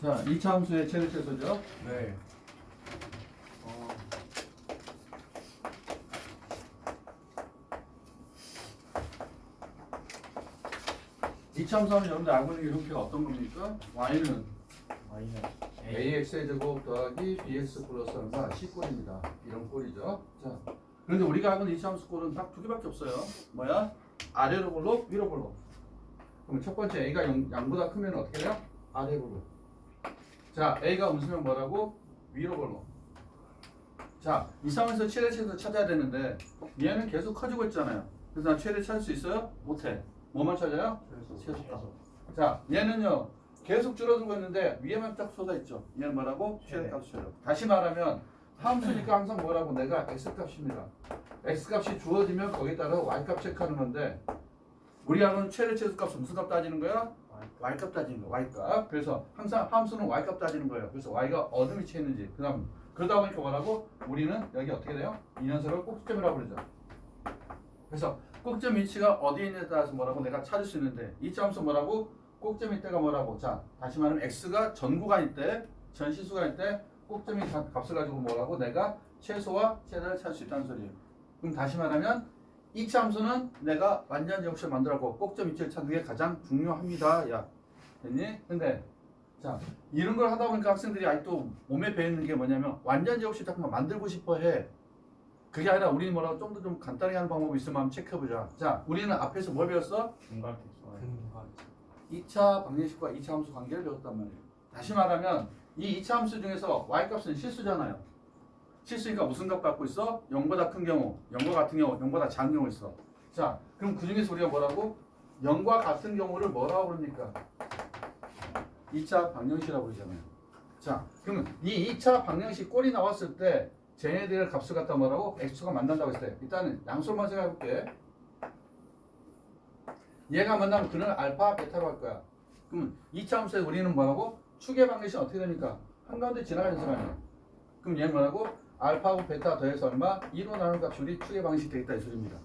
자, 2차 함수의 최대 최소죠. 네. 2차 함수하면 여러분들 알고 있는 게 형태가 어떤 겁니까? y는 y는 ax의 제곱 더하기 bx 플러스 얼마? c꼴입니다. 이런 꼴이죠. 자, 그런데 우리가 알고 있는 2차 함수 꼴은 딱 두 개밖에 없어요. 뭐야? 아래로 볼록, 위로 볼록. 그럼 첫 번째 a가 0보다 크면 어떻게 돼요? 아래 볼록. 자, a가 음수면 뭐라고? 위로 볼록. 자, 이 상황에서 최대 최소 찾아야 되는데 얘는 계속 커지고 있잖아요. 그래서 난 최대 찾을 수 있어요? 못해. 뭐만 찾아요? 최소값. 자, 얘는요 계속 줄어들고 있는데 위에만 딱 쏟아있죠. 얘는 뭐라고? 최대값 최대. 다시 말하면 함수니까 항상 뭐라고? 내가 x값입니다. x값이 주어지면 거기에 따라 y값 체크하는 건데 우리 하는 최대 최소값 무슨 값 따지는 거야? y값 따지는 거야. y값. 그래서 항상 함수는 y값 따지는 거예요. 그래서 y가 어느 위치에 있는지. 그다음 그러다 보니까 뭐라고? 우리는 여기 어떻게 돼요? 이 녀석을 꼭지점이라고 그러죠. 그래서 꼭점 위치가 어디에 있느냐에 따라서 뭐라고 내가 찾을 수 있는데 이 함수 뭐라고? 꼭점일 때가 뭐라고? 자, 다시 말하면 x가 전 구간일 때, 전 시수간일 때 꼭점이 값을 가지고 뭐라고? 내가 최소와 최대를 찾을 수 있다는 소리예요. 그럼 다시 말하면 이 함수는 내가 완전 제곱식을 만들었고 꼭점 위치를 찾는 게 가장 중요합니다. 야, 됐니? 근데 자, 이런 걸 하다 보니까 학생들이 아직도 몸에 배이는 게 뭐냐면 완전 제곱식 자꾸만 만들고 싶어 해. 그게 아니라 우리는 뭐라고 좀 더 좀 간단하게 하는 방법이 있으면 한번 체크해보자. 자, 우리는 앞에서 뭘 배웠어? 근각계수. 2차 방정식과 2차 함수 관계를 배웠단 말이에요. 다시 말하면 이 2차 함수 중에서 y값은 실수잖아요. 실수니까 무슨 값 갖고 있어? 0보다 큰 경우, 0과 같은 경우, 0보다 작은 경우 있어. 자, 그럼 그 중에서 우리가 뭐라고? 0과 같은 경우를 뭐라고 그럽니까? 2차 방정식이라고 그러잖아요. 자, 그러면 이 2차 방정식 꼴이 나왔을 때 쟤네들의 값을 갖다 뭐라고? x가 만난다고 했어요. 일단은 양수만 생각해볼게. 얘가 만나면 그는 알파, 베타로 할 거야. 그러면 2차 함수에 우리는 뭐라고? 축의 방정식이 어떻게 됩니까? 한가운데 지나가는 사람이야. 그럼 얘는 뭐라고? 알파하고 베타 더해서 얼마? 2로 나누는 값이 우리 축의 방정식이 되겠다 이 소리입니다.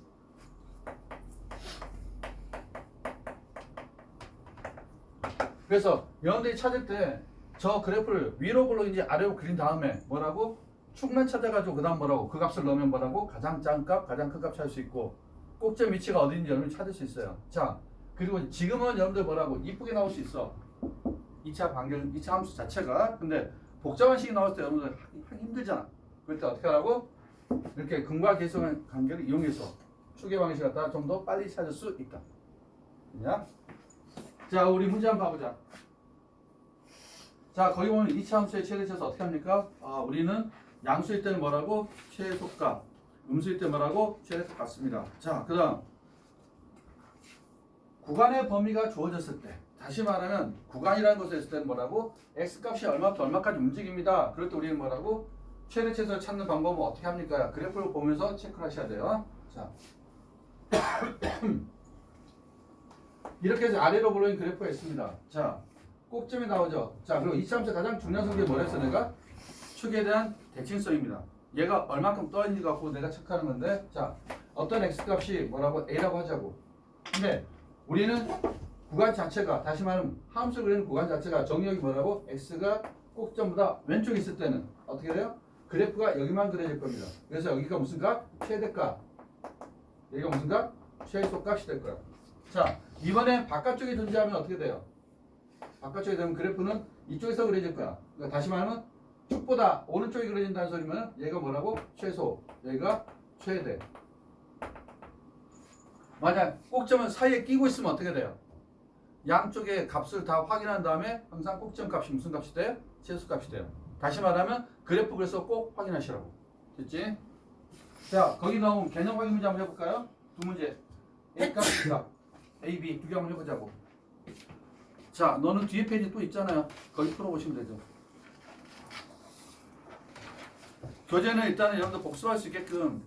그래서 여러분들이 찾을 때 저 그래프를 위로 볼록인지 아래로 그린 다음에 뭐라고? 축만 찾아가지고 그 다음 뭐라고? 그 값을 넣으면 뭐라고? 가장 작은 값, 가장 큰 값 찾을 수 있고 꼭점 위치가 어디인지 여러분이 찾을 수 있어요. 자, 그리고 지금은 여러분들 뭐라고? 이쁘게 나올 수 있어. 2차 방정, 2차 함수 자체가. 근데 복잡한 식이 나올 때 여러분들 하기 힘들잖아. 그럴 때 어떻게 하라고? 이렇게 근과 계수의 관계를 이용해서 축의 방식 갖다 좀 더 빨리 찾을 수 있다. 그냥? 자, 우리 문제 한번 봐보자. 자, 거기 보면 2차 함수의 최대 최소 어떻게 합니까? 우리는 양수일 때는 뭐라고? 최소값. 음수일 때 뭐라고? 최대값 같습니다. 자, 그 다음 구간의 범위가 주어졌을 때, 다시 말하면 구간이라는 것을 했을 때는 뭐라고? x값이 얼마부터 얼마까지 움직입니다. 그럴 때 우리는 뭐라고? 최대 최소를 찾는 방법은 어떻게 합니까? 그래프를 보면서 체크를 하셔야 돼요. 자, 이렇게 해서 아래로 볼록인 그래프가 있습니다. 자, 꼭점이 나오죠. 자, 그리고 2차 함수의 가장 중요한 성질이 뭐랬어 내가? 축에 대한 대칭성입니다. 얘가 얼마큼 떠있는지 갖고 내가 체크하는 건데, 자, 어떤 x값이 뭐라고? a라고 하자고. 근데 우리는 구간 자체가, 다시 말하면 함수 그리는 구간 자체가 정의역이 뭐라고? x가 꼭점보다 왼쪽에 있을 때는 어떻게 돼요? 그래프가 여기만 그려질 겁니다. 그래서 여기가 무슨 값? 최대값. 여기가 무슨 값? 최소값이 될 거야. 자, 이번에 바깥쪽에 존재하면 어떻게 돼요? 바깥쪽에 되면 그래프는 이쪽에서 그려질 거야. 그러니까 다시 말하면 축보다 오른쪽이 그려진다는 소리면 얘가 뭐라고? 최소, 여기가 최대. 만약 꼭점은 사이에 끼고 있으면 어떻게 돼요? 양쪽의 값을 다 확인한 다음에 항상 꼭점 값이 무슨 값이 돼요? 최소 값이 돼요. 다시 말하면 그래프 그래서 꼭 확인하시라고. 됐지? 자, 거기 나온 개념 확인 문제 한번 해볼까요? 두 문제. A 값, B 값. A, B 두 개 한번 해보자고. 자, 너는 뒤에 페이지 또 있잖아요. 거기 풀어보시면 되죠. 교재는 일단은 여러분들 복습할 수 있게끔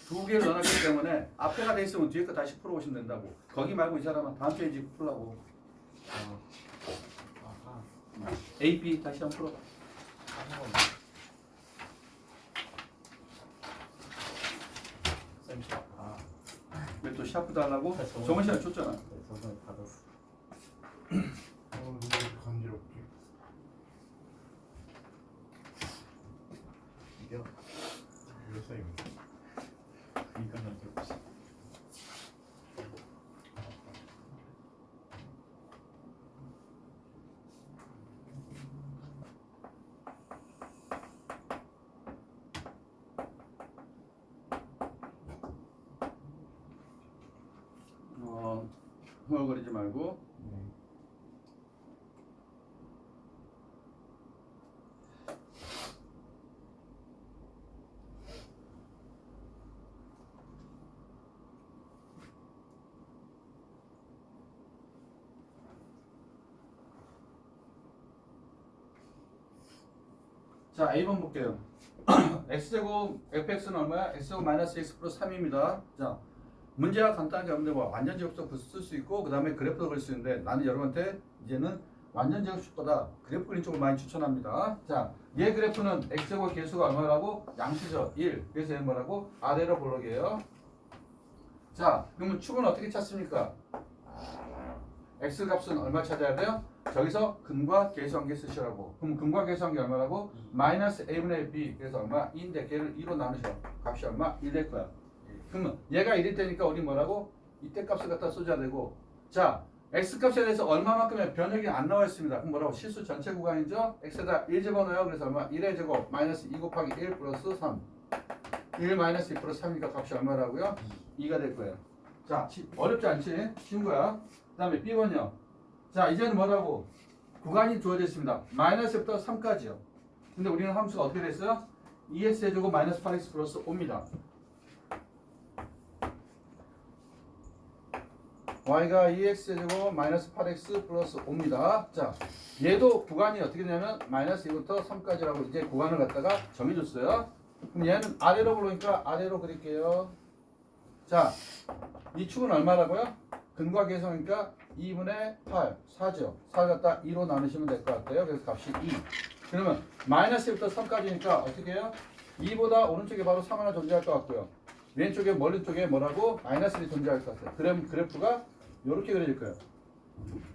두 개를 넣어놨기 때문에 앞에가 돼 있으면 뒤에 거 다시 풀어보시면 된다고. 거기 말고 이 사람은 다음 페이지 풀라고. A, B 다시 한번 풀어봐. 왜 또 샤프 달라고? 저번 시간에 줬잖아. 저번에 받았어. 너무 간지럽게. 흥얼거리지 말고. 네. 자, A번 볼게요. x제곱 fx는 얼마야? x제곱 마이너스 x 플러스 3입니다. 자, 문제가 간단하게 없는데 뭐 완전 제곱도 쓸 수 있고 그 다음에 그래프도 그릴 수 있는데 나는 여러분한테 이제는 완전 제곱식보다 그래프 그린 쪽을 많이 추천합니다. 자, 얘 그래프는 x제곱 개수가 얼마라고? 양수죠. 1. 그래서 얘는 뭐라고? 아래로 볼록이에요. 자, 그러면 축은 어떻게 찾습니까? x 값은 얼마 찾아야 돼요? 저기서 근과 계수 관계 쓰시라고. 그럼 근과 계수 관계 얼마라고? 마이너스 a분의 b. 그래서 얼마? 2인데 걔를 2로 나누셔. 값이 얼마? 1 될 거야. 그러면 얘가 1일 테니까 우리 뭐라고? 이때 값을 갖다 써줘야 되고. 자, x 값에 대해서 얼마만큼의 변형이 안 나와 있습니다. 그럼 뭐라고? 실수 전체 구간이죠? x에다 1 집어넣어요. 그래서 얼마? 1의 제곱 마이너스 2 곱하기 1 플러스 3. 1 마이너스 2 플러스 3이니까 값이 얼마라고요? 2가 될 거예요. 자, 어렵지 않지? 쉬운 거야. 그 다음에 B번요. 자, 이제는 뭐라고? 구간이 주어져 있습니다. 마이너스부터 3까지요. 근데 우리는 함수가 어떻게 됐어요? 2x의 제곱 마이너스 8x 플러스 5입니다. y가 2x의 제곱 마이너스 8x 플러스 5입니다. 자, 얘도 구간이 어떻게 되냐면 마이너스 2부터 3까지라고 이제 구간을 갖다가 정해줬어요. 그럼 얘는 아래로 보니까 아래로 그릴게요. 자, 이 축은 얼마라고요? 근과 계성이니까 2분의 8, 4죠. 4 갖다 2로 나누시면 될 것 같아요. 그래서 값이 2. 그러면 마이너스 1부터 3까지니까 어떻게 해요? 2보다 오른쪽에 바로 3 하나 존재할 것 같고요. 왼쪽에 멀리 쪽에 뭐라고? 마이너스 1이 존재할 것 같아요. 그럼 그래프가 이렇게 그려질 거예요.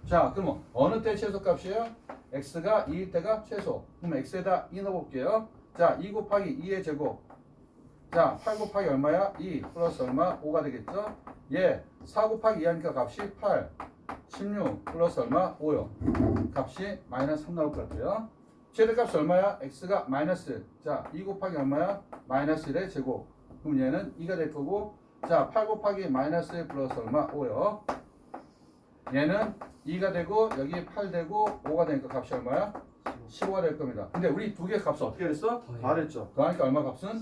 자, 그러면 어느 때 최소값이에요? x가 2일 때가 최소. 그럼 x에다 2 넣어볼게요. 자, 2 곱하기 2의 제곱. 자, 8 곱하기 얼마야? 2 플러스 얼마? 5가 되겠죠? 예, 4 곱하기 2 하니까 값이 8, 16 플러스 얼마? 5요. 값이 마이너스 3 나올 것 같아요. 최대값이 얼마야? x가 마이너스. 자, 2 곱하기 얼마야? 마이너스 1의 제곱. 그럼 얘는 2가 될 거고. 자, 8 곱하기 마이너스 1 플러스 얼마? 5요. 얘는 2가 되고 여기 8 되고 5가 되니까 값이 얼마야? 15가 될 겁니다. 근데 우리 두 개 값은 어떻게 됐어? 더했죠. 더하니까 얼마 값은?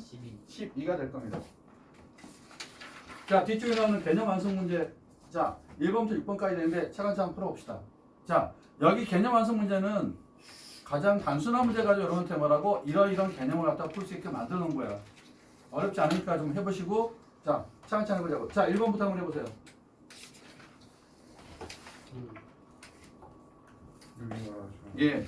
12가 될 겁니다. 자, 뒤쪽에 나오는 개념 완성 문제. 자, 1번부터 6번까지 되는데 차근차근 풀어봅시다. 자, 여기 개념 완성 문제는 가장 단순한 문제 가지고 여러분한테 뭐라고? 이러이런 개념을 갖다 풀 수 있게 만들어 놓은 거야. 어렵지 않으니까 좀 해보시고. 자, 차근차근 해보자고. 자, 1번부터 한번 해보세요. 예.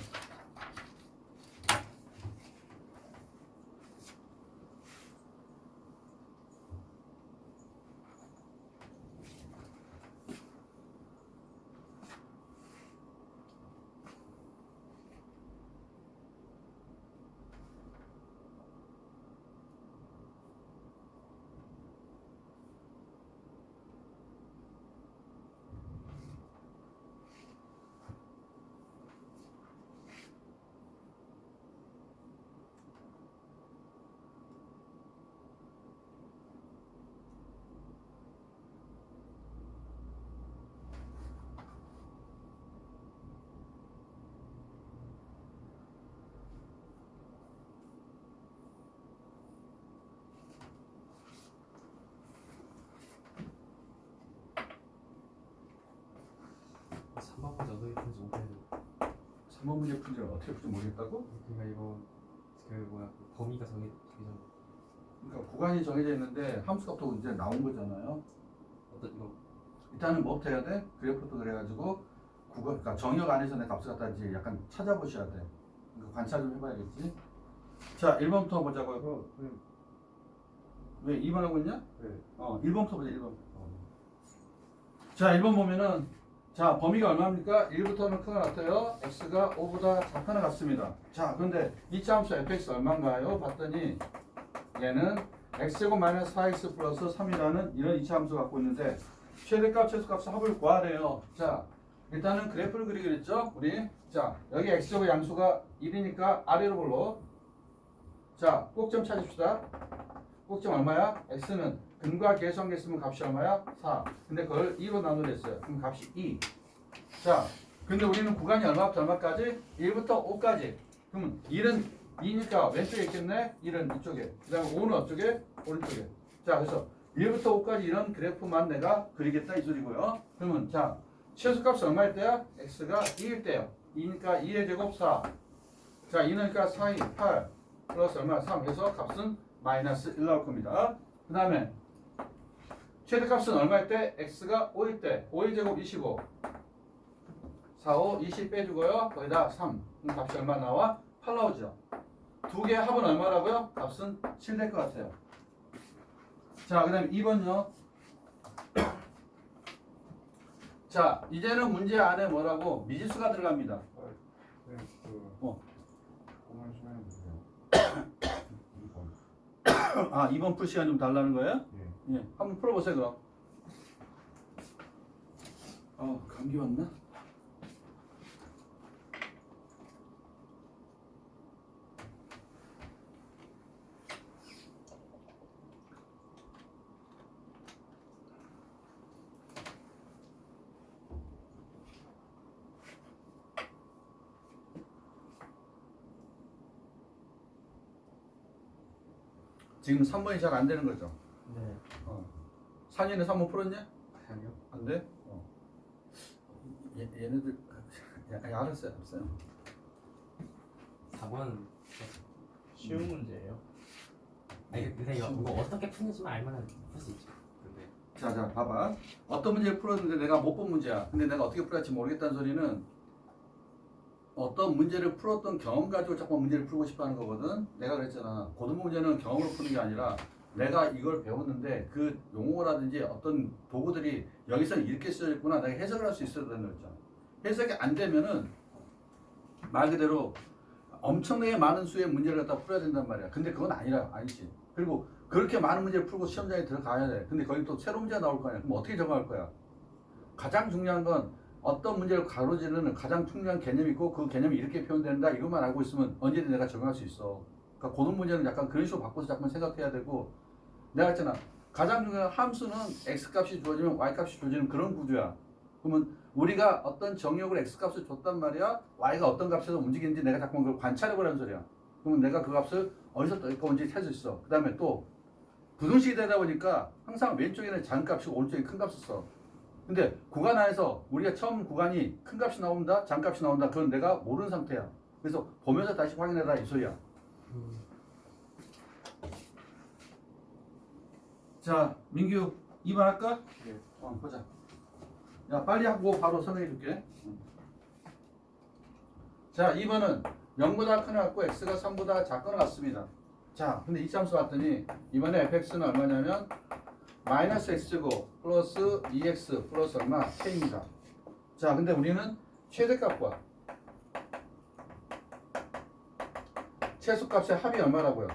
어떻게 풀지 못해요. 3번 문제 풀지를 어떻게 풀지 모르겠다고? 그러니까 이거 그 범위가 정해져. 그러니까 구간이 정해져 있는데 함수값도 이제 나온 거잖아요. 어떤 이거 일단은 뭐부터 해야 돼? 그래프부터 그래가지고 구간, 그러니까 정역 안에서 내 값을 갖다 이제 약간 찾아보셔야 돼. 그러니까 관찰 좀 해봐야겠지. 자, 1번부터 보자고요. 왜 2번 하고 있냐? 네. 1번부터 보자. 1번. 자, 1번 보면은 자, 범위가 얼마입니까? 1부터는 크가 같아요. x가 5보다 작거나 같습니다. 자, 그런데 이차 함수 fx 얼마인가요? 봤더니 얘는 x제곱 마이너스 4x 플러스 3이라는 이런 이차 함수 갖고 있는데 최대값, 최소값 합을 구하래요. 자, 일단은 그래프를 그리기로 했죠? 우리. 자, 여기 x제곱 양수가 1이니까 아래로 볼로. 자, 꼭점 찾읍시다. 꼭점 얼마야? x는 근과 계수한 쓰면 값이 얼마야? 4. 근데 그걸 2로 나누랬어요. 그럼 값이 2. 자, 근데 우리는 구간이 얼마부터 얼마까지? 1부터 5까지. 그러면 1은 2니까 왼쪽에 있겠네? 1은 이쪽에. 그 다음에 5는 어쪽에? 오른쪽에. 자, 그래서 1부터 5까지 이런 그래프만 내가 그리겠다 이 소리고요. 그러면 자, 최소값은 얼마일 때야? x가 2일 때요. 2니까 2의 제곱 4. 자, 2니까 4, 2, 8. 플러스 얼마? 3. 해서 값은 마이너스 1 나올 겁니다. 그 다음에 최대값은 얼마일 때? x가 5일 때. 5의 제곱 25. 4, 5, 20 빼주고요. 거기다 3. 그럼 값이 얼마 나와? 8 나오죠. 두 개 합은 얼마라고요? 값은 7 될 것 같아요. 자, 그 다음에 2번요. 자, 이제는 문제 안에 뭐라고? 미지수가 들어갑니다. 네, 어. 공원 시간에 주세요. 아, 2번 풀 시간 좀 달라는 거예요? 예. 예. 한번 풀어보세요, 그럼. 감기 왔나? 지금 3번이 잘 안 되는 거죠? 네. 산이는 3번 풀었냐? 아니요. 안 돼? 얘네들 알았어요. 4번은 쉬운 문제예요. 아니 근데 이거 어떻게 푸는지만 알면 풀 수 있죠. 근데 자, 봐봐. 어떤 문제를 풀었는데 내가 못 본 문제야. 근데 내가 어떻게 풀었지 모르겠다는 소리는 어떤 문제를 풀었던 경험 가지고 자꾸 문제를 풀고 싶어 하는 거거든. 내가 그랬잖아. 고등부 문제는 경험으로 푸는 게 아니라 내가 이걸 배웠는데 그 용어라든지 어떤 도구들이 여기서 이렇게 쓰여 있구나. 내가 해석을 할 수 있어야 된다고 했잖아. 해석이 안 되면은 말 그대로 엄청나게 많은 수의 문제를 갖다 풀어야 된단 말이야. 근데 그건 아니지. 그리고 그렇게 많은 문제를 풀고 시험장에 들어가야 돼. 근데 거기 또 새로운 문제가 나올 거 아니야. 그럼 어떻게 적응할 거야? 가장 중요한 건 어떤 문제를 가로지르는 가장 중요한 개념이 있고 그 개념이 이렇게 표현된다. 이것만 알고 있으면 언제든 내가 적응할 수 있어. 그러니까 고등 문제는 약간 그런 식으로 바꿔서 자꾸만 생각해야 되고 내가 했잖아. 가장 중요한 함수는 x값이 주어지면 y값이 주어지는 그런 구조야. 그러면 우리가 어떤 정역을 x값을 줬단 말이야. y가 어떤 값에서 움직이는지 내가 자꾸만 그걸 관찰해보라는 소리야. 그러면 내가 그 값을 어디서 떠올지 찾을 수 있어. 그 다음에 또 부등식이 되다 보니까 항상 왼쪽에는 작은 값이고 오른쪽에 큰 값을 써. 근데 구간 안에서 우리가 처음 구간이 큰 값이 나온다, 작은 값이 나온다. 그건 내가 모르는 상태야. 그래서 보면서 다시 확인해라 이 소리야. 자, 민규 2번 할까? 예. 보자. 야, 빨리 하고 바로 설명해 줄게. 자, 2번은 0보다 큰 애 같고 x가 3보다 작거나 같습니다. 자, 근데 이 함수 봤더니 이번에 fx는 얼마냐면 마이너스 x제곱 플러스 2x 플러스 얼마? k입니다. 자, 근데 우리는 최대값과 최소값의 합이 얼마라고요?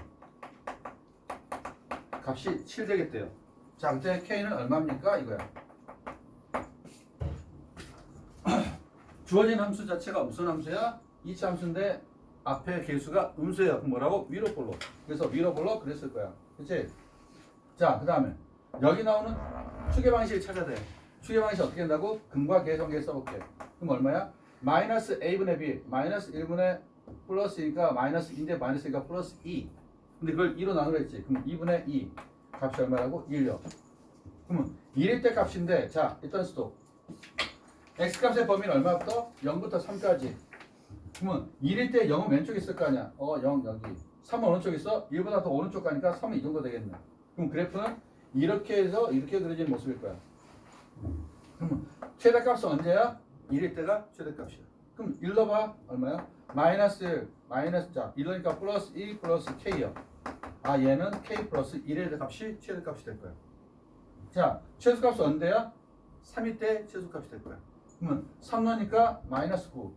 값이 7 되겠대요. 자, 그때 k는 얼마입니까? 이거야. 주어진 함수 자체가 무슨 함수야? 이차 함수인데 앞에 개수가 음수예요. 그럼 뭐라고? 위로 볼로. 그래서 위로 볼로 그랬을 거야. 그치? 자, 그 다음에 여기 나오는 추계 방식을 찾아야 돼. 추계 방식이 어떻게 된다고? 근과 계성계 써볼게. 그럼 얼마야? 마이너스 a분의 b 마이너스 1분의 플러스니까 마이너스인데 마이너스니까 플러스 2. 근데 그걸 2로 나누랬지. 그럼 2분의 2 값이 얼마라고? 1요. 그러면 1일 때 값인데 자, 일단 스톱. x값의 범위는 얼마부터? 0부터 3까지. 그러면 1일 때 0은 왼쪽에 있을 거 아니야. 0 여기. 3은 오른쪽에 있어? 1보다 더 오른쪽 가니까 3은 이 정도 되겠네. 그럼 그래프는 이렇게 해서 이렇게 그려진 모습일 거야. 그러면 최대값은 언제야? 1일 때가 최대값이야. 그럼 1 넣어봐. 얼마야? 마이너스 1, 마이너스 자 1이니까 플러스 2 플러스 k요. 아, 얘는 k 플러스 1의 값이 최대값이 될 거야. 자, 최소값은 언제야? 3일 때 최소값이 될 거야. 그러면 3 넣으니까 마이너스 9.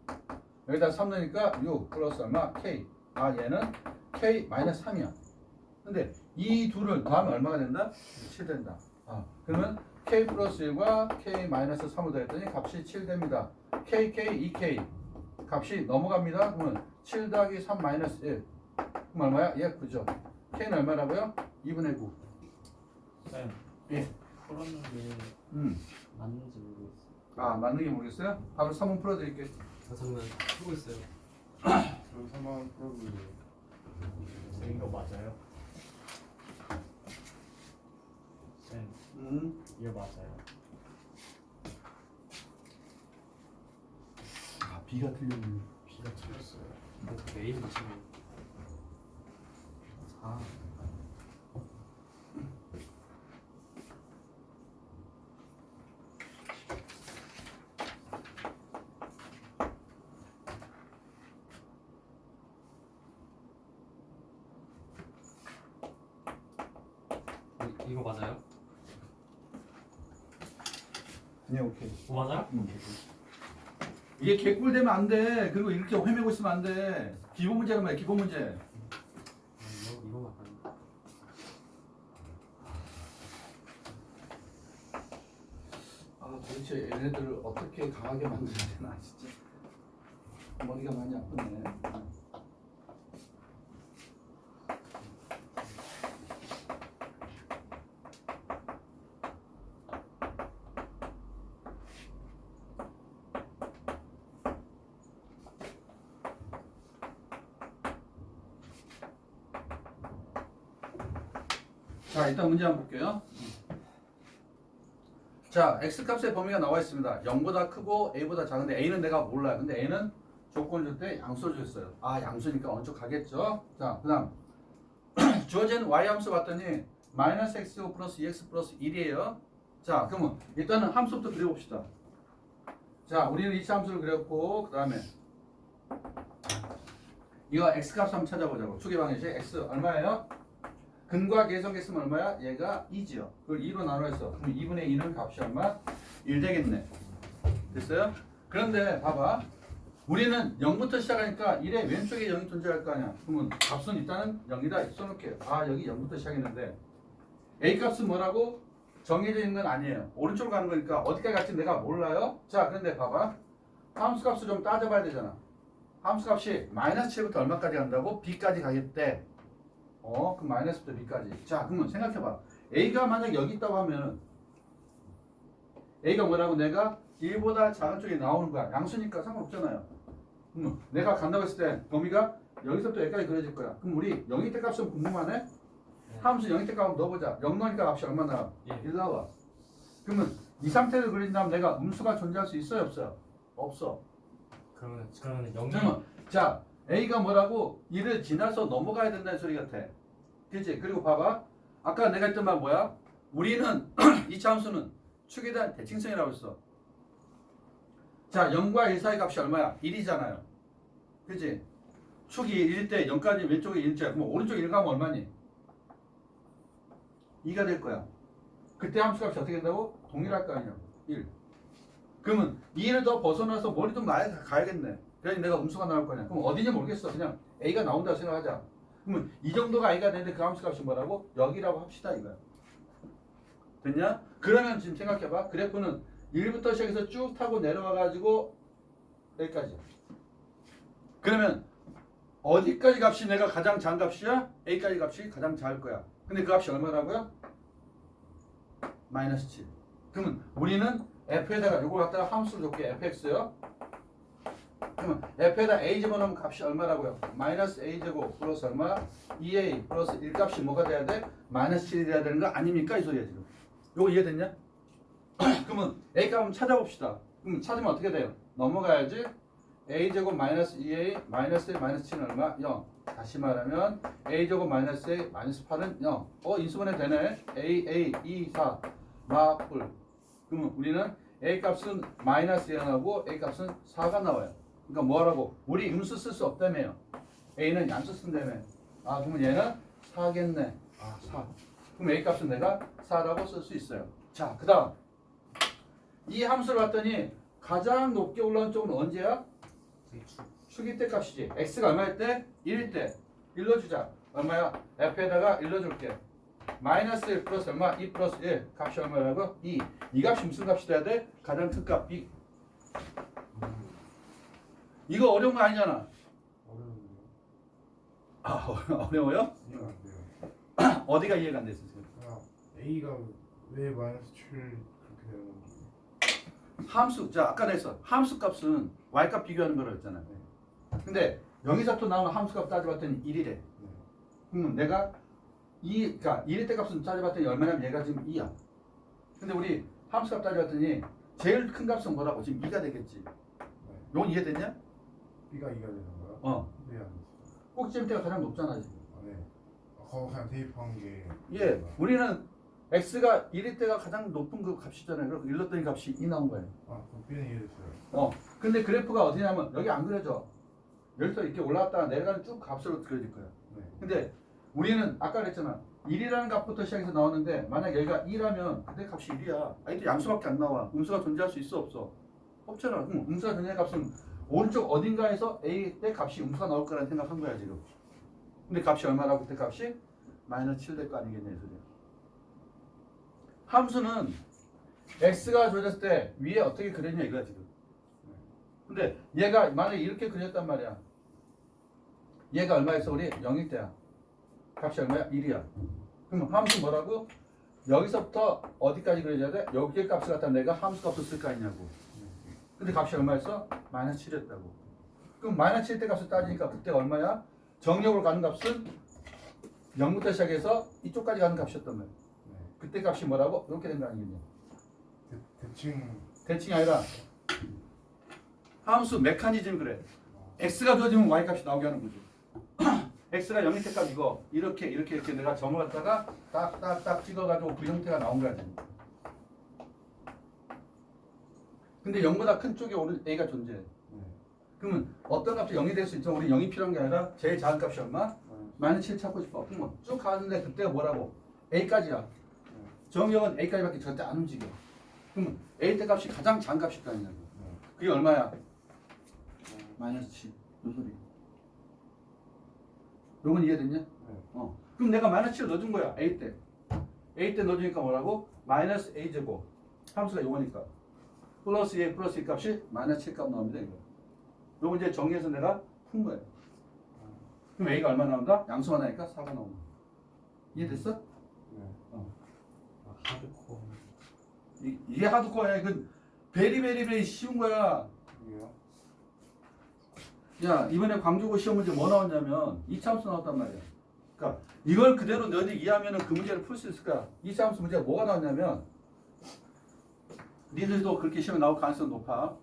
여기다 3 넣으니까 6 플러스 얼마? k. 아, 얘는 k 마이너스 3이야. 근데 이 둘을 더하면 얼마가 된다? 7 된다. 그러면 k 플러스 1과 k 마이너스 3을 더했더니 값이 7 됩니다. k, 2k 값이 넘어갑니다. 그러면 7 더하기 3 마이너스 1. 그럼 얼마야? 얘 9죠. k는 얼마라고요? 2분의 9. 쌤 예. 풀었는데 음. 맞는지 모르겠어요. 아 맞는 게 모르겠어요? 답을 3번 풀어드릴게요. 저는 하고 있어요. 그럼 3번 풀어보세요. 쌤 이거 맞아요? 쌤 이거 맞아요? 아 B가 틀렸네. B가 틀렸어요. 메인 맞추면 4. 이거 맞아요? 네 오케이. 맞아요? 이게 개꿀되면 안 돼. 그리고 이렇게 헤매고 있으면 안 돼. 기본 문제란 말이야. 기본 문제. 이거 맞아요. 아 도대체 얘네들을 어떻게 강하게 만들어야 되나 진짜. 머리가 많이 아프네. 자, 일단 문제 한번 볼게요. 자, x값의 범위가 나와 있습니다. 0보다 크고 a보다 작은데 a는 내가 몰라요. 근데 a는 조건을 줄 때 양수를 줬어요. 아, 양수니까 어느 쪽 가겠죠? 자, 그 다음 주어진 y 함수 봤더니 마이너스 x 플러스 2x 플러스 1이에요. 자, 그러면 일단은 함수부터 그려봅시다. 자, 우리는 이차 함수를 그렸고 그 다음에 이거 x값 한번 찾아보자고. 추계 방정식 x 얼마예요? 근과 계성했으면 얼마야? 얘가 2지요. 그걸 2로 나눠서 그럼 2분의 2는 값이 얼마? 1 되겠네. 됐어요? 그런데 봐봐. 우리는 0부터 시작하니까 1의 왼쪽에 0이 존재할 거 아니야. 그러면 값은 일단은 0이다 써놓을게요. 아 여기 0부터 시작했는데 A 값은 뭐라고? 정해져 있는 건 아니에요. 오른쪽으로 가는 거니까 어디까지 갈지 내가 몰라요. 자 그런데 봐봐. 함수 값을 좀 따져봐야 되잖아. 함수 값이 마이너스 7부터 얼마까지 간다고? B까지 가겠대. 그럼 마이너스부터 B까지. 자, 그러면 생각해봐. A가 만약 여기 있다고 하면은 A가 뭐라고? 내가 1보다 작은 쪽에 나오는 거야. 양수니까 상관없잖아요. 내가 간다고 했을 때 범위가 여기서부터 여기까지 그려질 거야. 그럼 우리 0일 때 값은 궁금하네? 함수 0일 때 값 넣어보자. 0 넣으니까 값이 얼마 나와? 예. 1 나와. 그러면 이 상태를 그린 다음 내가 음수가 존재할 수 있어요? 없어요? 없어. 그러면 0이 그러면 자 A가 뭐라고? 이를 지나서 넘어가야 된다는 소리 같아. 그치? 그리고 봐봐. 아까 내가 했던 말 뭐야? 우리는 이 함수는 축에 대한 대칭성이라고 했어. 자 0과 1 사이 값이 얼마야? 1이잖아요. 그치? 축이 1일 때 0까지 왼쪽에 1자. 그럼 오른쪽에 1 가면 얼마니? 2가 될 거야. 그때 함수 값이 어떻게 된다고? 동일할 거 아니야. 1. 그러면 2를 더 벗어나서 머리 좀 가야겠네. 그래야지 내가 음수가 나올 거냐. 그럼 어디냐 모르겠어. 그냥 A가 나온다고 생각하자. 그러면 이 정도가 A가 되는데 그 함수 값이 뭐라고? 여기라고 합시다 이거야. 됐냐? 그러면 지금 생각해봐. 그래프는 1부터 시작해서 쭉 타고 내려와가지고 여기까지. 그러면 어디까지 값이 내가 가장 작은 값이야? A까지 값이 가장 작을 거야. 근데 그 값이 얼마라고요? 마이너스 7. 그러면 우리는 F에다가 요걸 갖다가 함수를 줬게 fx요. 그러면 F에다 A 집어넣으면 값이 얼마라고요? 마이너스 A제곱 플러스 얼마? 2A 플러스 1 값이 뭐가 돼야 돼? 마이너스 7이 돼야 되는 거 아닙니까? 이 소리야 지금. 요거 이해됐냐? 그러면 A 값을 찾아봅시다. 그럼 찾으면 어떻게 돼요? 넘어가야지. A제곱 마이너스 2A 마이너스 1 마이너스 7은 얼마? 0. 다시 말하면 A제곱 마이너스 A 마이너스 8은 0. 인수분해 되네. A 2 4 마뿔. 그러면 우리는 A 값은 마이너스 0하고 A 값은 4가 나와요. 그러니까 뭐라고? 우리 음수 쓸 수 없다며요. A는 양수 쓴다며. 그러면 얘는 4겠네. 4. 그럼 A 값은 내가 4라고 쓸 수 있어요. 자, 그 다음 이 함수를 봤더니 가장 높게 올라온 쪽은 언제야? 축일 때 값이지. X가 얼마일 때? 1일 때. 일러주자. 얼마야? F에다가 일러줄게. 마이너스 1 플러스 얼마? 2 플러스 1 값이 얼마라고? 2. 이 값이 무슨 값이 돼야 돼? 가장 큰 값 B. 이거 어려운 거 아니잖아. 어려운데요. 어려워요? 이해가 안 돼요. 어디가 이해가 안 됐어 지금? A가 왜 마이너스 7 그렇게 되는 건지. 함수, 자 아까 냈어. 함수 값은 y 값 비교하는 거라 했잖아. 근데 여기서부터 나오는 함수 값 따져봤더니 1이래. 네. 그러면 내가 그러니까 1일 때 값은 따져봤더니 얼마냐면 얘가 지금 2야. 근데 우리 함수 값 따져봤더니 제일 큰 값은 뭐라고? 지금 2가 되겠지. 이건 이해됐냐? B가 2가 되는 거야? 어. 네, 안 됐어. 꼭지점대가 가장 높잖아 지금. 아, 네. 그거 그냥 대입한 게. 예, 우리는 x가 1일 때가 가장 높은 그 값이잖아요. 그래서 일렀더니 값이 2 나온 거예요. 아, 그럼 B는 이해됐어요. 근데 그래프가 어디냐면 여기 안 그려져. 여기서 이렇게 올라갔다가 내려가는 쭉 값으로 그려질 거야. 네. 근데 우리는 아까 그랬잖아. 1이라는 값부터 시작해서 나오는데 만약 여기가 2라면 그때 값이 1이야. 아니 양수밖에 안 나와. 음수가 존재할 수 있어 없어? 없잖아. 그럼 음수가 존재할 값은 오른쪽 어딘가에서 A 때 값이 음수가 나올 거라는 생각한 거야 지금. 근데 값이 얼마라고 그때 값이? 마이너스 7 될 거 아니겠냐 이 소리야. 함수는 x가 줘졌을 때 위에 어떻게 그렸냐 이거야 지금. 근데 얘가 만약에 이렇게 그렸단 말이야. 얘가 얼마였어 우리? 0일 때야. 값이 얼마야? 1이야. 그럼 함수 뭐라고? 여기서부터 어디까지 그려줘야 돼? 여기에 값을 갖다 내가 함수 값을 쓸 거 아니냐고. 근데 값이 얼마였어? 마이너스 7이었다고. 그럼 마이너스 7 때 값을 따지니까 그때 얼마야? 정력으로 가는 값은 0부터 시작해서 이쪽까지 가는 값이었단 말이야. 네. 그때 값이 뭐라고? 이렇게 된 거 아니겠냐. 대칭. 대칭이 아니라 함수 메커니즘 그래. x가 주어지면 y 값이 나오게 하는 거지. x가 0일 때값 이거 이렇게 내가 점을 갖다가 딱딱딱 찍어가지고 그 형태가 나온 거야 지금. 근데 0보다 큰 쪽에 오른 a가 존재해. 그러면 어떤 값이 0이 될 수 있죠. 우리 0이 필요한 게 아니라 제일 작은 값이 얼마? 마이너스 7 찾고 싶어. 그러면 쭉 가는데 그때가 뭐라고? a까지야. 정형은 a까지밖에 절대 안 움직여. 그러면 a 때 값이 가장 작은 값일 거 아니냐고. 그게 얼마야? 마이너스 7. 요 소리. 요건 이해됐냐? 그럼 내가 마이너스 7을 넣어준 거야. a 때. a 때 넣어주니까 뭐라고? 마이너스 a 제곱. 함수가 요거니까. 플러스 a 플러스 이 값이 마이너스 7 값 나옵니다. 이거. 요거 이제 정리해서 내가 푼 거예요. 그럼 a가 얼마 나온다? 양수가 나니까 4가 나온다. 이해됐어? 하드코어. 이게 하드코어야. 이건 베리 쉬운 거야. 이게요? 야, 이번에 광주고 시험 문제 뭐 나왔냐면 이차함수 나왔단 말이야. 그러니까 이걸 그대로 너희들이 이해하면 그 문제를 풀 수 있을 거야. 이차함수 문제가 뭐가 나왔냐면 니들도 그렇게 시험에 나올 가능성이 높아.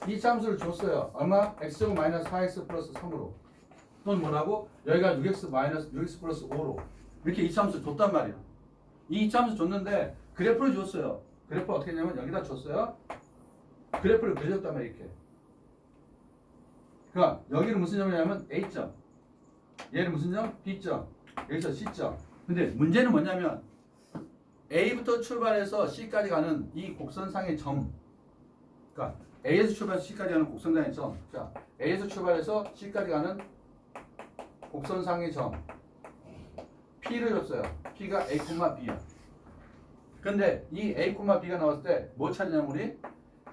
이차함수를 줬어요. 얼마? x제곱 마이너스 4x 플러스 3으로. 또는 뭐라고? 여기가 6x 마이너스 6x 플러스 5로. 이렇게 이차함수 줬단 말이야. 이 이차함수 줬는데 그래프를 줬어요. 그래프 어떻게 했냐면 여기다 줬어요. 그래프를 그려줬단 말이야 이렇게. 그러니까 여기는 무슨 점이냐면 A점, 얘는 무슨 점? B점, 여기서 C점. 근데 문제는 뭐냐면 A부터 출발해서 C까지 가는 이 곡선상의 점, 그러니까 A에서 출발해서 C까지 가는 곡선상의 점. 자, A에서 출발해서 C까지 가는 곡선상의 점 P를 줬어요. P가 A, B야. 근데 이 A, B가 나왔을 때 뭐 찾느냐면 우리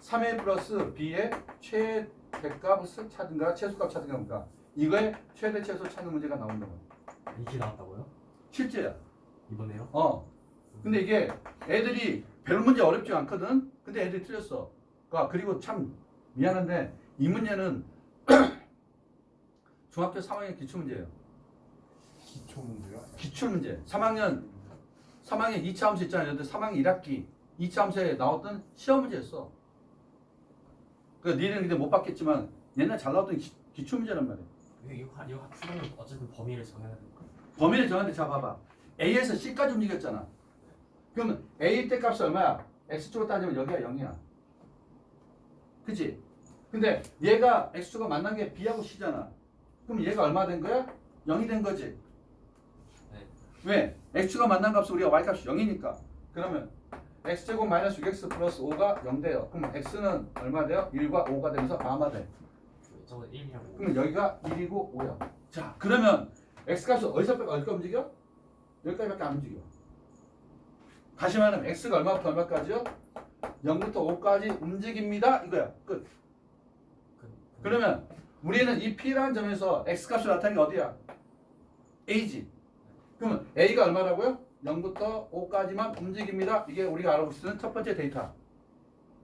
3A 플러스 B의 최대값을 찾은가 최소값 찾은가 보니까 이거의 최대 최소 찾는 문제가 나온다고. 이게 나왔다고요? 실제야. 이번에요? 근데 이게 애들이 별 문제 어렵지 않거든. 근데 애들이 틀렸어. 그리고 참 미안한데 이 문제는 중학교 3학년 기출문제예요. 기초 문제요? 기출문제. 3학년 2차 함수 있잖아요. 근데 3학년 1학기 2차 함수에 나왔던 시험 문제였어. 니는 근데 못 봤겠지만 옛날 잘 나왔던 기출문제란 말이야. 이거 풀면 어쨌든 범위를 정해야 될 거예요. 범위를 정하는데 자 봐봐. A에서 C까지 움직였잖아. 그러면 A 때 값이 얼마야? X축으로 따지면 여기가 0이야. 그치? 근데 얘가 X축과 만난 게 B하고 C잖아. 그럼 얘가 얼마 된 거야? 0이 된 거지. 네. 왜? X축과 만난 값은 우리가 Y값이 0이니까. 그러면 X제곱 마이너스 6X 플러스 5가 0 돼요. 그럼 X는 얼마 돼요? 1과 5가 되면서 마마 돼. 저거 1이라고. 그러면 여기가 1이고 5야. 자, 그러면 X값이 어디까지 움직여? 여기까지밖에 안 움직여. 다시 말하면 X가 얼마부터 얼마까지요? 0부터 5까지 움직입니다. 이거야. 끝. 그러면 우리는 이 P라는 점에서 X값을 나타낸 게 어디야? A지. 그러면 A가 얼마라고요? 0부터 5까지만 움직입니다. 이게 우리가 알아볼 수 있는 첫 번째 데이터.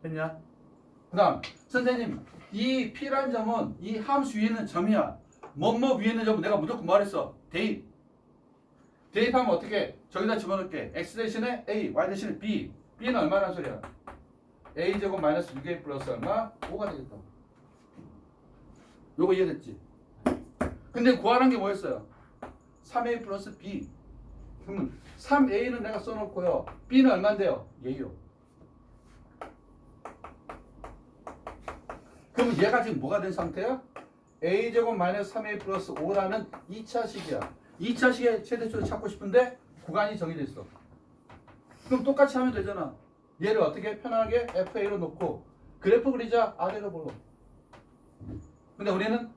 됐냐? 그 다음 선생님 이 P라는 점은 이 함수 위에 있는 점이야. 뭐뭐 위에 있는 점은 내가 무조건 말했어. 대입. 대입하면 어떻게? 저기다 집어넣을게. X 대신에 A, Y 대신에 B. B는 얼마란 소리야? A제곱 마이너스 6A 플러스 얼마? 5가 되겠다. 요거 이해됐지? 근데 구하는 게 뭐였어요? 3A 플러스 B. 그러면 3A는 내가 써놓고요. B는 얼마인데요? 얘요. 그러면 얘가 지금 뭐가 된 상태야? A제곱 마이너스 3A 플러스 5라는 2차식이야. 2차식의 최대치를 찾고 싶은데 구간이 정해져 있어. 그럼 똑같이 하면 되잖아. 얘를 어떻게 편하게 FA로 놓고 그래프 그리자. 아래로 볼로. 근데 우리는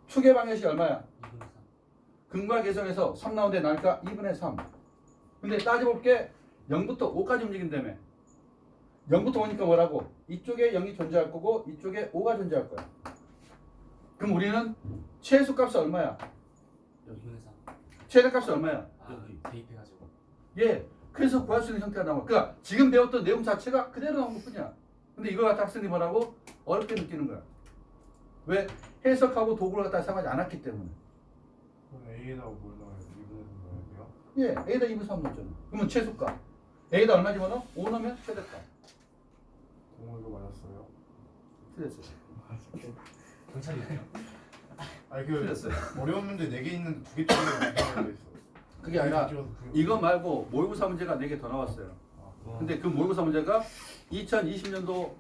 축의 방정식이 얼마야? 2분의 3. 근과 계성에서 3 나오는데 나니까 2분의 3. 근데 따져볼게 0부터 5까지 움직인다며. 0부터 5니까 뭐라고? 이쪽에 0이 존재할 거고 이쪽에 5가 존재할 거야. 그럼 우리는 최소값이 얼마야? 2분의 3. 최대값이 얼마야? 아, 여기. 대입해가지고. 예. 그래서 구할 수 있는 형태가 나와. 그러니까 지금 배웠던 내용 자체가 그대로 나온 것뿐이야. 근데 이걸 갖다 학생들이 뭐라고? 어렵게 느끼는 거야. 왜? 해석하고 도구를 갖다 사용하지 않았기 때문에. 그럼 A에다가 뭘 넣어요? 2분의 3 넣어야 돼요? 예. A에다 2분 3 넣었잖아. 그러면 최소값. A에다 얼마 집어넣어? 5 넣으면 최대값. 동호 이거 맞았어요? 틀렸어요. 경찰이네요. 아니 그 틀렸어요. 어려운 문제 4개 있는데 2개 틀리는 게 있어. 그게 아니라 이거 말고 모의고사 문제가 4개 더 나왔어요. 근데 그 모의고사 문제가 2020년도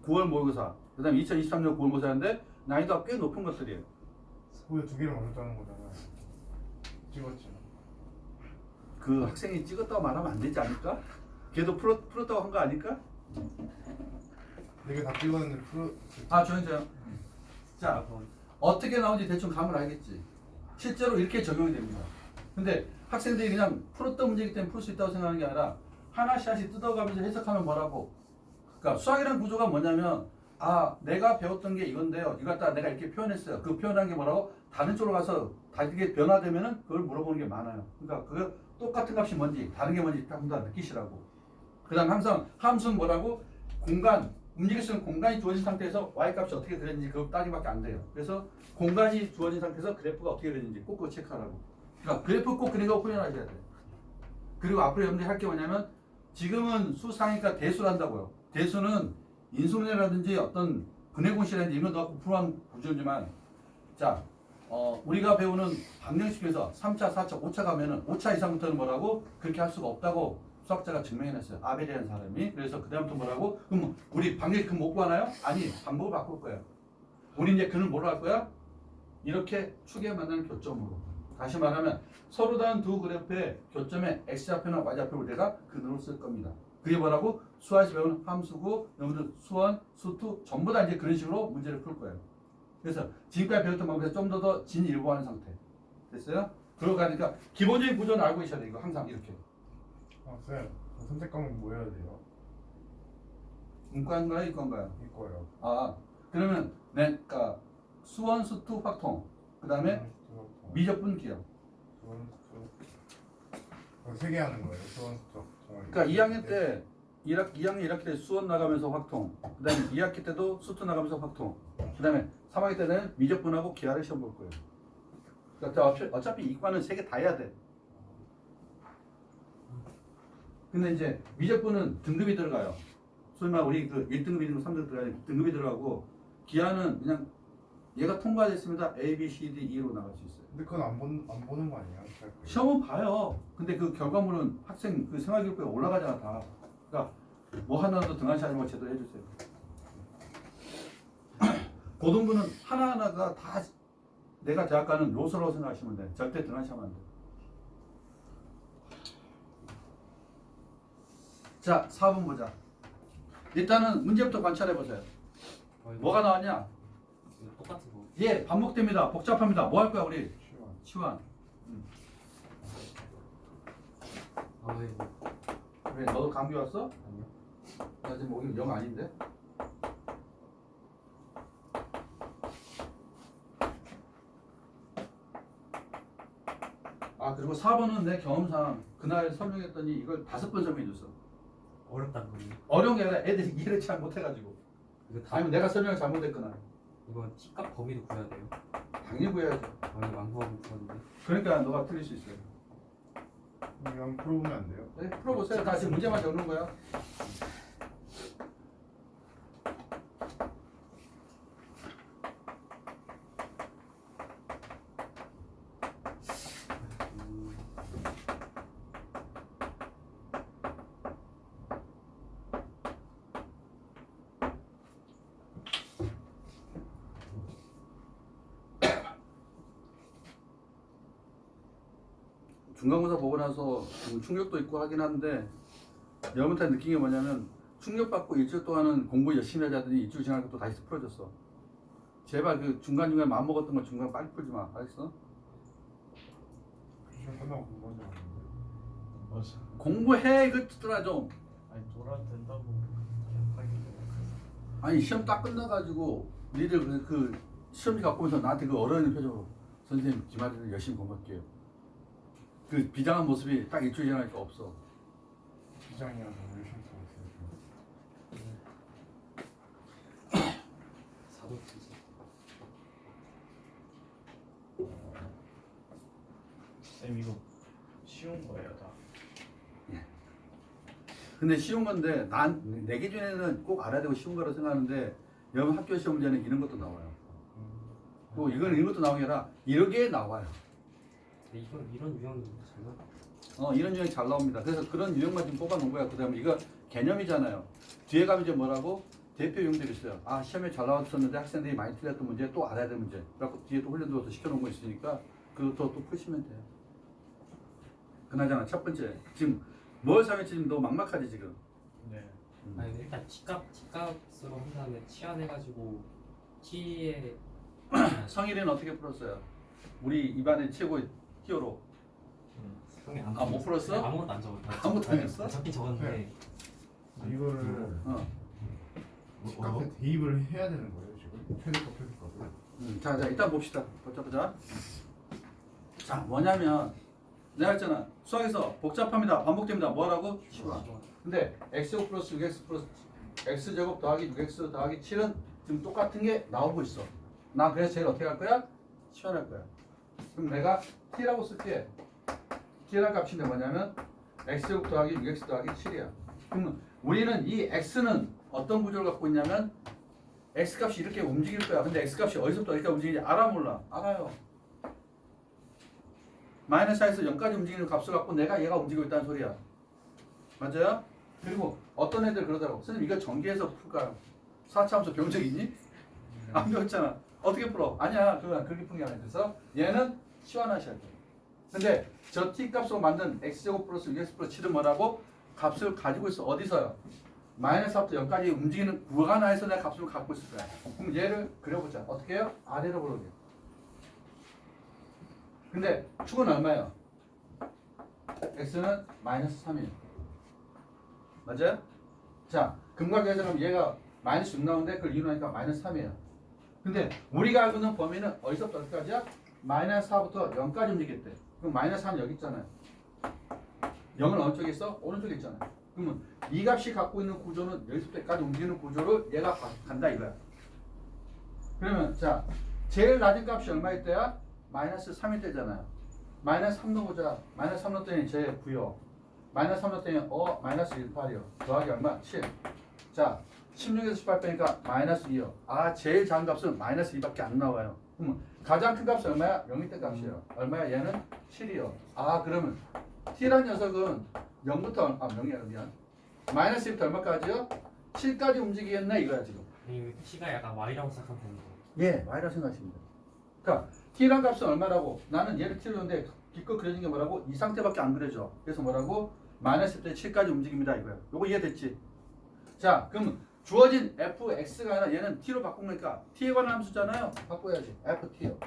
9월 모의고사, 그 다음에 2023년 9월 모의고사인데 난이도가 꽤 높은 것들이에요. 소에 2개를 맞았다는 거잖아요. 찍었지. 그 학생이 찍었다고 말하면 안 되지 않을까? 걔도 풀었다고 한 거 아닐까? 4개 다 찍었는데 아, 조용히. 자, 어떻게 나오는지 대충 감을 알겠지. 실제로 이렇게 적용이 됩니다. 근데 학생들이 그냥 풀었던 문제이기 때문에 풀 수 있다고 생각하는 게 아니라 하나씩 하나씩 뜯어가면서 해석하면 뭐라고? 그러니까 수학이라는 구조가 뭐냐면 아, 내가 배웠던 게 이건데요. 이거 갖다 내가 이렇게 표현했어요. 그 표현한 게 뭐라고? 다른 쪽으로 가서 다르게 변화되면은 그걸 물어보는 게 많아요. 그러니까 그 똑같은 값이 뭔지 다른 게 뭔지 딱 느끼시라고. 그 다음 항상 함수는 뭐라고? 공간, 움직일 수 있는 공간이 주어진 상태에서 y값이 어떻게 그렸는지 그거 따지밖에 안 돼요. 그래서 공간이 주어진 상태에서 그래프가 어떻게 그렸는지 꼭 그거 체크하라고. 그러니까 그래프 꼭 그리고 훈련하셔야 돼요. 그리고 앞으로 여러분들이 할 게 뭐냐면 지금은 수상이니까 대수를 한다고요. 대수는 인수분해라든지 어떤 근해공식이라든지 이런 거 넣고 풀어한 구조지만 자, 우리가 배우는 방정식에서 3차, 4차, 5차 가면은 5차 이상부터는 뭐라고? 그렇게 할 수가 없다고 수학자가 증명해냈어요. 아벨이라는 사람이. 그래서 그 다음부터 뭐라고? 그럼 우리 방정식 근 못 구하나요? 아니, 방법을 바꿀 거예요. 우리 이제 근을 뭐로 할 거야? 이렇게 축에 만나는 교점으로. 다시 말하면 서로 다른 두 그래프의 교점에 x좌표나 y좌표를 우리가 근으로 쓸 겁니다. 그게 뭐라고? 수학에서 배우는 함수고 여러분들 수원, 수투 전부 다 이제 그런 식으로 문제를 풀 거예요. 그래서 지금까지 배웠던 방법에서 좀 더 진일보하는 상태. 됐어요? 그러고 가니까 기본적인 구조는 알고 계셔야 돼요. 이거 항상 이렇게. 아 쌤, 선택 과목 뭐 해야 돼요? 문과인가요? 이과인가요? 이거요. 아, 그러면 그러니까 수원, 수투, 확통. 그 다음에 미적분 기억. 수원, 수투. 3개 하는 거예요. 수원, 수투. 그러니까 2학년 때 2학년 1학기 때 수원 나가면서 확통. 그 다음에 2학기 때도 수투 나가면서 확통. 그 다음에 3학기 때는 미적분하고 기하를 시험 볼 거예요. 그러니까 어차피 이과는 3개 다 해야 돼. 근데 이제 미적분은 등급이 들어가요. 소위 말 우리 그 1등급, 2등급, 3등급 들어가요. 등급이 들어가고 기하는 그냥 얘가 통과됐습니다. A, B, C, D, E로 나갈 수 있어요. 근데 그건 안 보는 거 아니에요? 시험은 봐요. 근데 그 결과물은 학생 그 생활교육부에 올라가잖아 다. 그러니까 뭐 하나라도 등한시하는 거 제대로 해주세요. 고등부는 하나하나가 다 내가 대학 가는 요소라고 생각하시면 돼. 절대 등한시하면 안 돼. 자, 4번 보자. 일단은 문제부터 관찰해 보세요. 뭐가 나왔냐? 똑같은 거. 예, 반복됩니다. 복잡합니다. 뭐 할 거야 우리? 치환. 왜 너도 감기 왔어? 아니요. 나 지금 목이 영 아닌데? 그리고 4번은 내 경험상 그날 설명했더니 이걸 5번 설명해줬어. 어렵다는 거니. 어려운 게 아니라 애들이 이해를 잘 못해가지고. 이거 다 아니면 내가 설명을 잘못했거나. 이거 T값 범위도 구해야 돼요. 당연히 구해야죠. 아니 완구하고 구하는데. 그러니까 너가 틀릴 수 있어요. 이거 한번 풀어보면 안 돼요? 네, 풀어보세요. 다시 문제만 적는 거야. 중간고사 보고 나서 좀 충격도 있고 하긴 한데 여러분한테 느낀 게 뭐냐면 충격받고 일주일 동안은 공부 열심히 하자더니 일주일 지나니까 또 다시 풀어졌어. 제발 그 중간중간 마음먹었던 거 중간 빨리 풀지 마. 알겠어? 시험 끝나고 공부하지 않는데. 맞아. 공부해 이것들아 좀. 아니 돌아도 된다고 계속 하길래 그래서. 아니 시험 딱 끝나가지고 니들 그 시험지 갖고 오면서 나한테 그 어려운 표정으로 선생님 기말에는 열심히 공부할게요. 그 비장한 모습이 딱 일주일 지나니까 없어. 비장이어서 열심히 쓰고 있어요. 사도 쓰지. 쌤 이거 쉬운 거예요 다. 근데 쉬운 건데 내 기준에는 꼭 알아야 되고 쉬운 거라고 생각하는데 여러분 학교 시험 문제는 이런 것도 나와요. 또 이건 이런 것도 나오는 게 아니라 이렇게 나와요. 근데 이런 유형이 잘 나와. 이런 유형이 잘 나옵니다. 그래서 그런 유형만 좀 뽑아 놓은 거야. 그 다음에 이거 개념이잖아요. 뒤에 가면 이제 뭐라고? 대표 유형들이 있어요. 아, 시험에 잘 나왔었는데 학생들이 많이 틀렸던 문제 또 알아야 될 문제. 그래갖고 뒤에 또 훈련도 시켜놓은 거 있으니까 그것도 또 푸시면 돼요. 그나저나 첫 번째. 지금 뭘 사면지 지금 너무 막막하지 지금. 네. 아니 일단 T값으로 한 다음에 치환해가지고 T의 성일이는 어떻게 풀었어요? 우리 입안의 최고의 히어로. 형이 안 아, 못 풀었어? 아무것도 안 적었다. 아무것도 안 했어? 적긴 적었는데 이거를 어. 값에 대입을 해야 되는 거예요 지금? 최대값 최대값을. 자, 일단 봅시다. 보자. 자, 뭐냐면 내가 했잖아. 수학에서 복잡합니다. 반복됩니다. 뭐라고? 시간. 근데 x 플러스 6x 플러스 x제곱 더하기 6x 더하기 7은 지금 똑같은 게 나오고 있어. 나 그래서 제일 어떻게 할 거야? 치환할 거야. 그럼 내가 t라고 쓸게. t라는 값인데 뭐냐면 x제곱 더하기 6x 더하기 7이야. 그러면 우리는 이 x는 어떤 구조를 갖고 있냐면 x값이 이렇게 움직일 거야. 근데 x값이 어디서부터 어디까지 움직이는지 알아 몰라? 알아요. 마이너스 4에서 0까지 움직이는 값을 갖고 내가 얘가 움직이고 있다는 소리야. 맞아요? 그리고 어떤 애들 그러더라고. 선생님 이거 전개해서 풀까요? 4차함수 배운 적 있니? 안 배웠잖아. 어떻게 풀어? 아니야. 그렇게 푼 게 아니라 그래서 얘는 치환하셔야 돼. 근데 저 t 값으로 만든 x제곱 플러스 6x 플러스 7은 뭐라고? 값을 가지고 있어. 어디서요? 마이너스 4부터 0까지 움직이는 구간 하에서 내가 값을 갖고 있을 거야. 그럼 얘를 그려보자. 어떻게 해요? 아래로 그려게. 근데 축은 얼마예요? x는 마이너스 3이에요. 맞아요? 자, 금각에서 그럼 얘가 마이너스 6 나오는데 그걸 이용하니까 마이너스 3이에요. 근데 우리가 알고 있는 범위는 어디서부터 어디까지야? 마이너스 4부터 0까지 움직였대. 그럼 마이너스 3 여기 있잖아요. 0은 어느 쪽에 있어? 오른쪽에 있잖아요. 그러면 이 값이 갖고 있는 구조는 여기서부터 여기까지 움직이는 구조를 얘가 간다 이거야. 그러면 자, 제일 낮은 값이 얼마일 때야? 마이너스 3일 때잖아요. 마이너스 3 넣어보자. 마이너스 3 넣었더니 제 9요. 마이너스 3 넣었더니 마이너스 18이요. 더하기 얼마? 7. 자, 16에서 18 빼니까 마이너스 2요. 아, 제일 작은 값은 마이너스 2밖에 안 나와요. 그러면 가장 큰 값은 얼마야? 0일 때 값이에요. 얼마야? 얘는 7이요. 아, 그러면 t라는 녀석은 0부터 0이야. 미안. 마이너스 1부터 얼마까지요? 7까지 움직이겠네 이거야 지금. 이 T가 약간 Y라고 생각하면 되는 거. 예, y라고 생각하십니다. 그러니까 t란 값은 얼마라고? 나는 얘를 t로 줬는데 기껏 그려진 게 뭐라고? 이 상태밖에 안 그려져. 그래서 뭐라고? 마이너스 1부터 7까지 움직입니다 이거야. 요거 이해됐지? 자, 그럼 주어진 fx가 아니라 얘는 t로 바꾼 거니까 t에 관한 함수잖아요. 바꿔야지. ft요.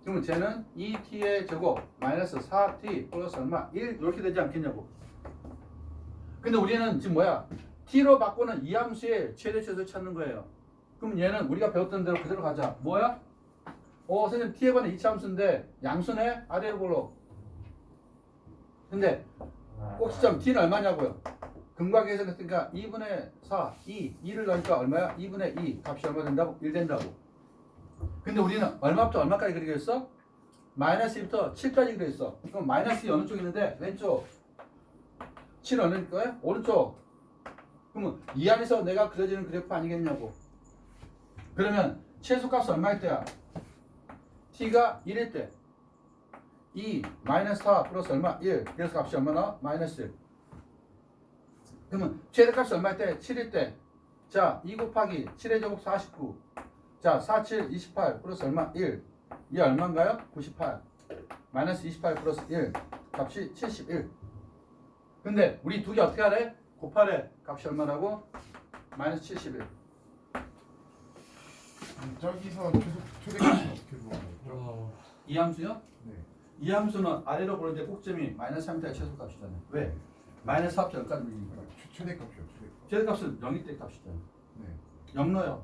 그러면 쟤는 2t의 제곱 마이너스 4t 플러스 얼마? 1 이렇게 되지 않겠냐고. 근데 우리는 지금 뭐야? t로 바꾸는 이 함수의 최대 최소를 찾는 거예요. 그럼 얘는 우리가 배웠던 대로 그대로 가자. 뭐야? 선생님 t에 관한 이차함수인데 양수네 아래로 볼로. 근데 꼭지점 t는 얼마냐고요? 근각에서 그러니까 2분의 4, 2를 넣으니까 얼마야? 2분의 2 값이 얼마 된다고? 1 된다고. 근데 우리는 얼마부터 얼마까지 그리게 했어? 마이너스 2부터 7까지 그랬어. 그럼 마이너스 어느 쪽에 있는데? 왼쪽. 7 어느 거야? 오른쪽. 그러면 이 안에서 내가 그려지는 그래프 아니겠냐고. 그러면 최소값은 얼마일 때야? t가 1일 때 2 마이너스 4 플러스 얼마? 1. 그래서 값이 얼마 나와? 마이너스 1. 그러면 최대값이 얼마일 때? 7일 때. 자, 2 곱하기 7의 제곱 49. 자, 4, 7, 28 플러스 얼마? 1. 이 얼마인가요? 98. 마이너스 28 플러스 1. 값이 71. 근데 우리 두 개 어떻게 하래? 곱하래. 값이 얼마라고? 마이너스 71. 저기서 최대값은 어떻게 구하는 거죠? 이 함수요? 네. 이 함수는 아래로 보는데 꼭점이 마이너스 3타의 최소값이잖아요. 왜? 마이너스 4부터 0까지 밀리니까. 최대값이요. 최대값. 최대값은 0일 때 값이잖아요. 네. 0 넣어요.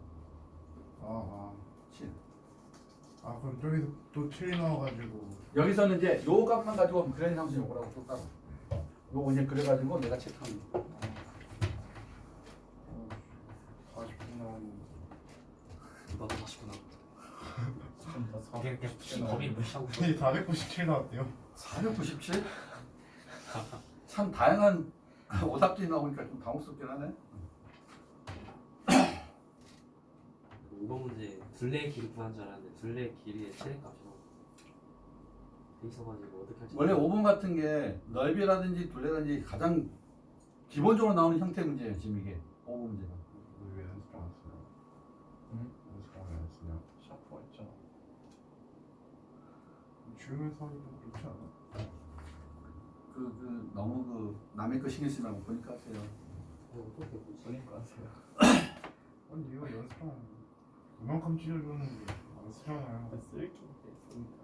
아, 7. 그럼 저기서 또 7 넣어가지고 여기서는 이제 요 값만 가지고 그래인 함수 요거라고 또 따로. 요거 이제 그래가지고 내가 체크하는 거. 40분 나오는 이거 49나. 진짜 이게 그냥 범위를 무시하고 있어. 497 나왔대요. 497? 참 다양한 오답들이 나오니까 좀 당혹스럽긴 하네. 5번 문제 둘레의 길이 구한 줄 알았는데 둘레의 길이의 최대값이라고 돼 있어가지고 어떻게 할지. 원래 5번 같은 게 넓이라든지 둘레라든지 가장 기본적으로 나오는 형태 문제예요. 지금 이게 5번 문제가. 왜 연습 안 했어요? 응? 연습 안 했으냐? 샤프 있잖아. 주면서 하니까 그렇지 않아? 너무 남의 거 신경 쓰지 말고 보니까 하세요. 어떻게 보지? 보니까 하세요. 아니 이거 연습하면 이만큼 찢어주는 게 안 쓰잖아요. 쓸게 있으니까.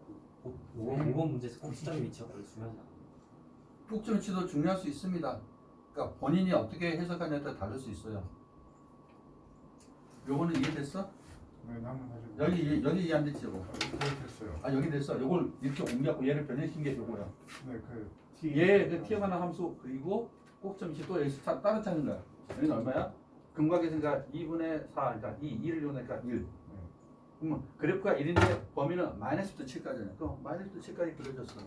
5번 문제에서 꼭 시점의 위치가 별로 중요하지 않아. 꼭지 위치도 중요할 수 있습니다. 그러니까 본인이 어떻게 해석하냐에 따라 다를 수 있어요. 요거는 이해됐어? 네, 한번 다시 여기 이해 안 됐지 요거. 거의 됐어요. 아 여기 됐어. 요걸 이렇게 옮겨갖고 얘를 변형시킨 게 요거야. 네, 그 얘 T어가는 함수 그리고 꼭점 위치 또 여기서 따로 찾는 거야. 여기는 얼마야? 근각에서니까 2분의 4, 그러니까 2를 이용하니까 1. 그러면 그래프가 1인데 범위는 마이너스부터 7까지잖아요. 그럼 마이너스부터 7까지 그려졌어.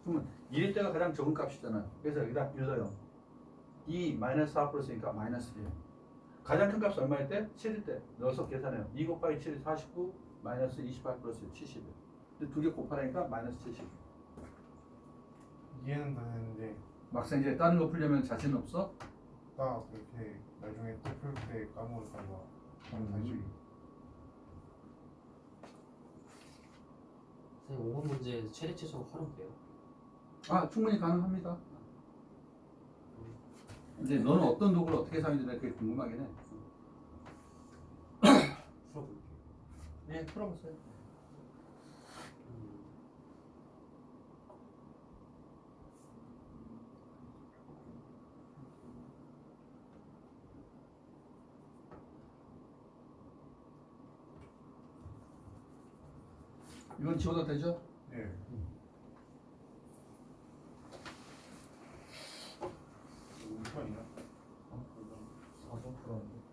그러면 1일 때가 가장 적은 값이잖아요. 그래서 여기다 1 넣어요. 2 마이너스 4 플러스니까 마이너스 1. 가장 큰 값이 얼마일 때? 7일 때 넣어서 계산해요. 2 곱하기 7이 49 마이너스 28 플러스 71. 근데 두 개 곱하니까 마이너스 70. 이해는 다 했는데 막상 이제 다른 거 풀려면 자신 없어? 딱 이렇게 나중에 풀 때 까먹을까봐 다시 선생님 5번 문제 최대 최소가 활용돼요? 아 충분히 가능합니다. 이제 너는 어떤 도구를 어떻게 사용했는지 그게 궁금하긴 해. 풀어볼게요. 네, 풀어보세요. 이건 지워도 되죠? 예. 아, 그건 4점 풀었는데.